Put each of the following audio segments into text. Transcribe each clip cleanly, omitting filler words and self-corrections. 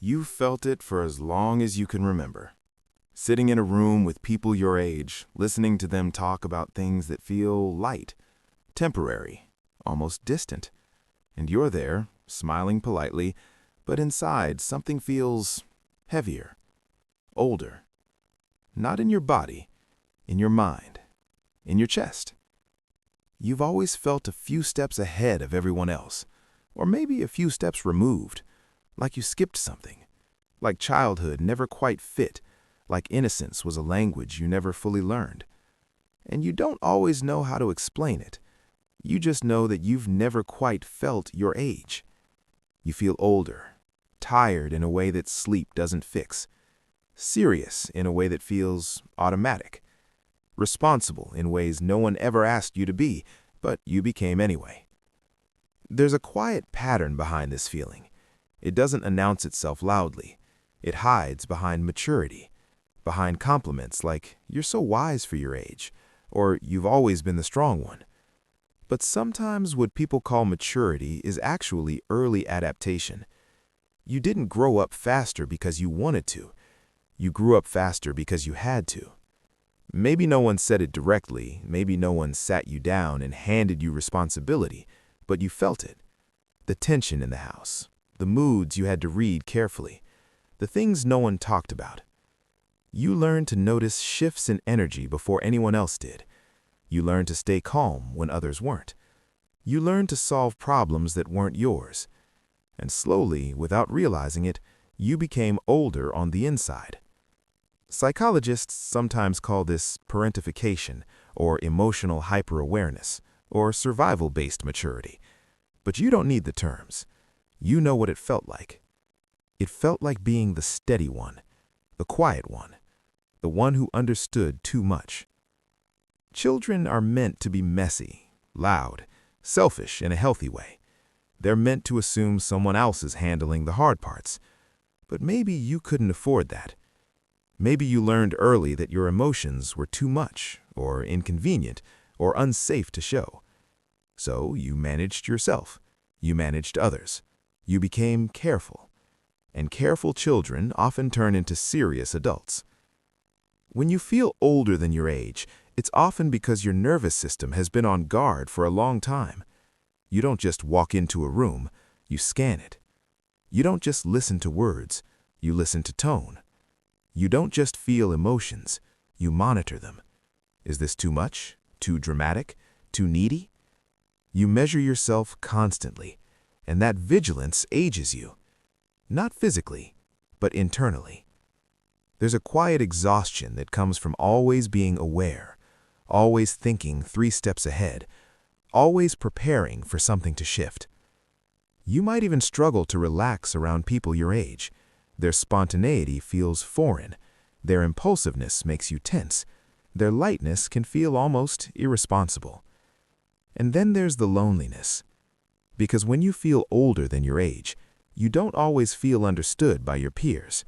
You've felt it for as long as you can remember. Sitting in a room with people your age, listening to them talk about things that feel light, temporary, almost distant. And you're there, smiling politely, but inside something feels heavier, older. Not in your body, in your mind, in your chest. You've always felt a few steps ahead of everyone else, or maybe a few steps removed, like you skipped something, like childhood never quite fit, like innocence was a language you never fully learned. And you don't always know how to explain it. You just know that you've never quite felt your age. You feel older, tired in a way that sleep doesn't fix, serious in a way that feels automatic, responsible in ways no one ever asked you to be, but you became anyway. There's a quiet pattern behind this feeling. It doesn't announce itself loudly. It hides behind maturity, behind compliments like, "You're so wise for your age," or "You've always been the strong one." But sometimes what people call maturity is actually early adaptation. You didn't grow up faster because you wanted to. You grew up faster because you had to. Maybe no one said it directly, maybe no one sat you down and handed you responsibility, but you felt it. The tension in the house, the moods you had to read carefully, the things no one talked about. You learned to notice shifts in energy before anyone else did. You learned to stay calm when others weren't. You learned to solve problems that weren't yours. And slowly, without realizing it, you became older on the inside. Psychologists sometimes call this parentification, or emotional hyper-awareness, or survival-based maturity. But you don't need the terms. You know what it felt like. It felt like being the steady one, the quiet one, the one who understood too much. Children are meant to be messy, loud, selfish in a healthy way. They're meant to assume someone else is handling the hard parts. But maybe you couldn't afford that. Maybe you learned early that your emotions were too much, or inconvenient, or unsafe to show. So you managed yourself. You managed others. You became careful. And careful children often turn into serious adults. When you feel older than your age, it's often because your nervous system has been on guard for a long time. You don't just walk into a room, you scan it. You don't just listen to words, you listen to tone. You don't just feel emotions, you monitor them. Is this too much? Too dramatic? Too needy? You measure yourself constantly, and that vigilance ages you. Not physically, but internally. There's a quiet exhaustion that comes from always being aware, always thinking 3 steps ahead, always preparing for something to shift. You might even struggle to relax around people your age. Their spontaneity feels foreign. Their impulsiveness makes you tense. Their lightness can feel almost irresponsible. And then there's the loneliness. Because when you feel older than your age, you don't always feel understood by your peers.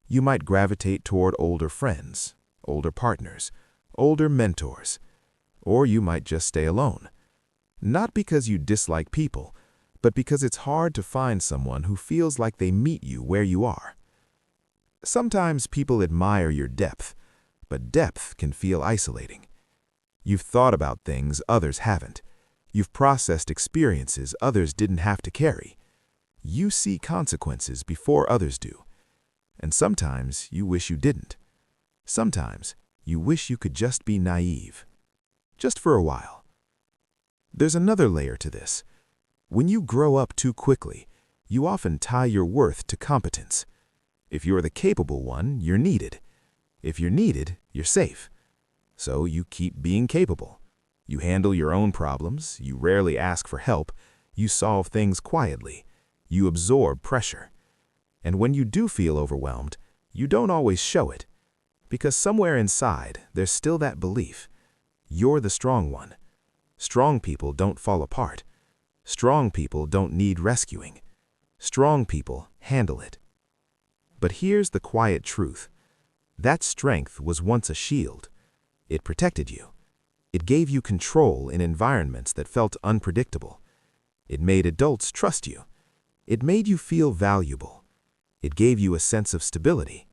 You might gravitate toward older friends, older partners, older mentors, or you might just stay alone. Not because you dislike people, but because it's hard to find someone who feels like they meet you where you are. Sometimes people admire your depth, but depth can feel isolating. You've thought about things others haven't. You've processed experiences others didn't have to carry. You see consequences before others do. And sometimes you wish you didn't. Sometimes you wish you could just be naive. Just for a while. There's another layer to this. When you grow up too quickly, you often tie your worth to competence. If you're the capable one, you're needed. If you're needed, you're safe. So you keep being capable. You handle your own problems, you rarely ask for help, you solve things quietly, you absorb pressure. And when you do feel overwhelmed, you don't always show it. Because somewhere inside, there's still that belief. You're the strong one. Strong people don't fall apart. Strong people don't need rescuing. Strong people handle it. But here's the quiet truth. That strength was once a shield. It protected you. It gave you control in environments that felt unpredictable. It made adults trust you. It made you feel valuable. It gave you a sense of stability.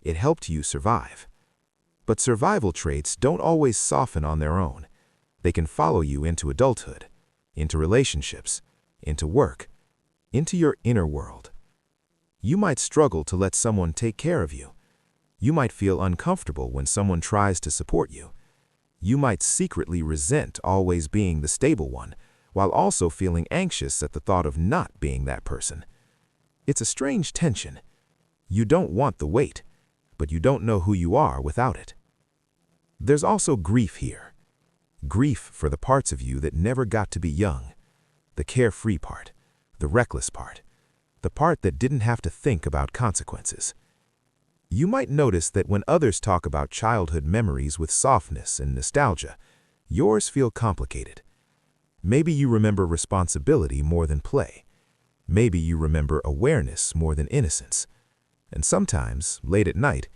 It helped you survive. But survival traits don't always soften on their own. They can follow you into adulthood, into relationships, into work, into your inner world. You might struggle to let someone take care of you. You might feel uncomfortable when someone tries to support you. You might secretly resent always being the stable one, while also feeling anxious at the thought of not being that person. It's a strange tension. You don't want the weight, but you don't know who you are without it. There's also grief here. Grief for the parts of you that never got to be young. The carefree part, the reckless part, the part that didn't have to think about consequences. You might notice that when others talk about childhood memories with softness and nostalgia, yours feel complicated. Maybe you remember responsibility more than play. Maybe you remember awareness more than innocence. And sometimes, late at night,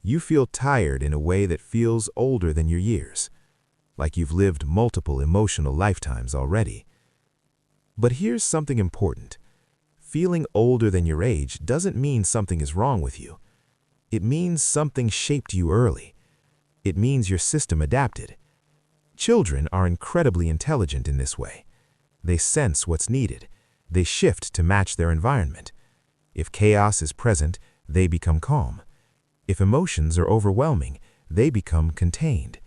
you feel tired in a way that feels older than your years, like you've lived multiple emotional lifetimes already. But here's something important. Feeling older than your age doesn't mean something is wrong with you. It means something shaped you early. It means your system adapted. Children are incredibly intelligent in this way. They sense what's needed. They shift to match their environment. If chaos is present, they become calm. If emotions are overwhelming, they become contained.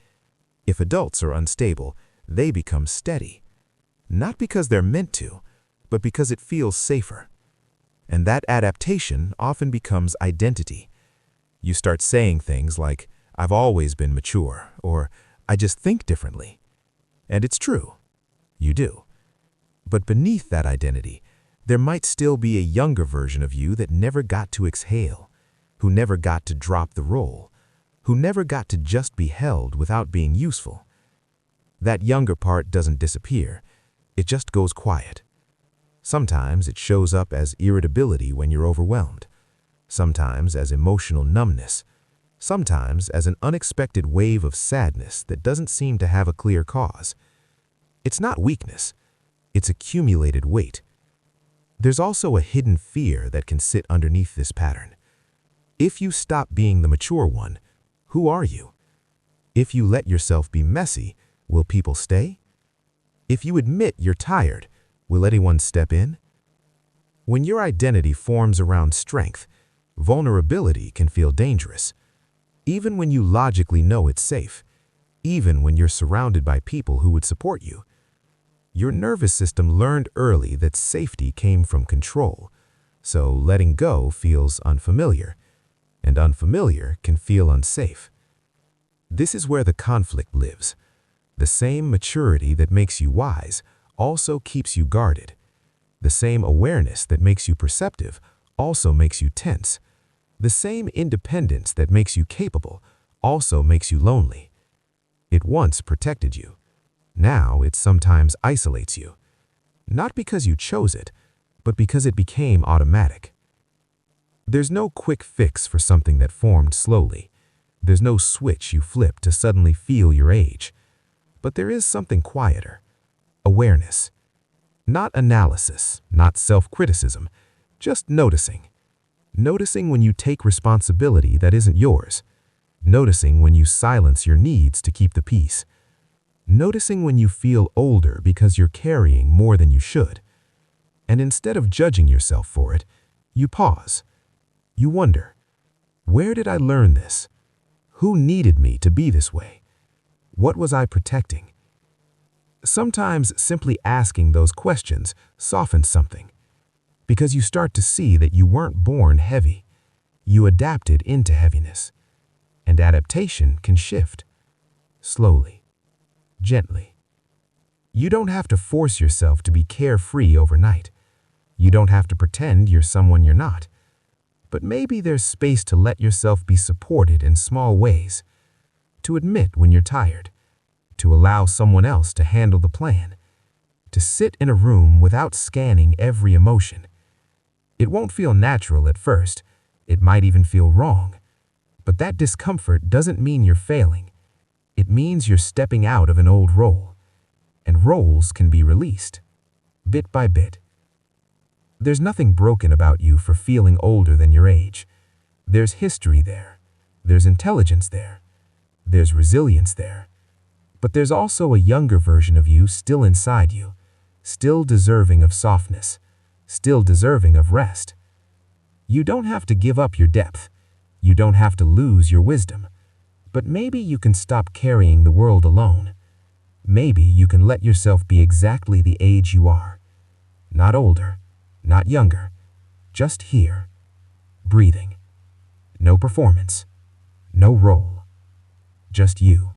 If adults are unstable, they become steady. Not because they're meant to, but because it feels safer. And that adaptation often becomes identity. You start saying things like, "I've always been mature," or "I just think differently." And it's true. You do. But beneath that identity, there might still be a younger version of you that never got to exhale, who never got to drop the role, who never got to just be held without being useful. That younger part doesn't disappear. It just goes quiet. Sometimes it shows up as irritability when you're overwhelmed. Sometimes as emotional numbness. Sometimes as an unexpected wave of sadness that doesn't seem to have a clear cause. It's not weakness. It's accumulated weight. There's also a hidden fear that can sit underneath this pattern. If you stop being the mature one, who are you? If you let yourself be messy, will people stay? If you admit you're tired, will anyone step in? When your identity forms around strength, vulnerability can feel dangerous. Even when you logically know it's safe, even when you're surrounded by people who would support you. Your nervous system learned early that safety came from control, so letting go feels unfamiliar, and unfamiliar can feel unsafe. This is where the conflict lives. The same maturity that makes you wise also keeps you guarded. The same awareness that makes you perceptive also makes you tense. The same independence that makes you capable also makes you lonely. It once protected you. Now it sometimes isolates you. Not because you chose it, but because it became automatic. There's no quick fix for something that formed slowly. There's no switch you flip to suddenly feel your age. But there is something quieter. Awareness. Not analysis, not self-criticism, just noticing. Noticing when you take responsibility that isn't yours. Noticing when you silence your needs to keep the peace. Noticing when you feel older because you're carrying more than you should. And instead of judging yourself for it, you pause. You wonder, where did I learn this? Who needed me to be this way? What was I protecting? Sometimes simply asking those questions softens something, because you start to see that you weren't born heavy. You adapted into heaviness. And adaptation can shift. Slowly. Gently. You don't have to force yourself to be carefree overnight. You don't have to pretend you're someone you're not. But maybe there's space to let yourself be supported in small ways. To admit when you're tired. To allow someone else to handle the plan. To sit in a room without scanning every emotion. It won't feel natural at first. It might even feel wrong. But that discomfort doesn't mean you're failing. It means you're stepping out of an old role. And roles can be released, bit by bit. There's nothing broken about you for feeling older than your age. There's history there. There's intelligence there. There's resilience there. But there's also a younger version of you still inside you, still deserving of softness, still deserving of rest. You don't have to give up your depth. You don't have to lose your wisdom. But maybe you can stop carrying the world alone. Maybe you can let yourself be exactly the age you are. Not older, not younger, just here, breathing. No performance, no role, just you.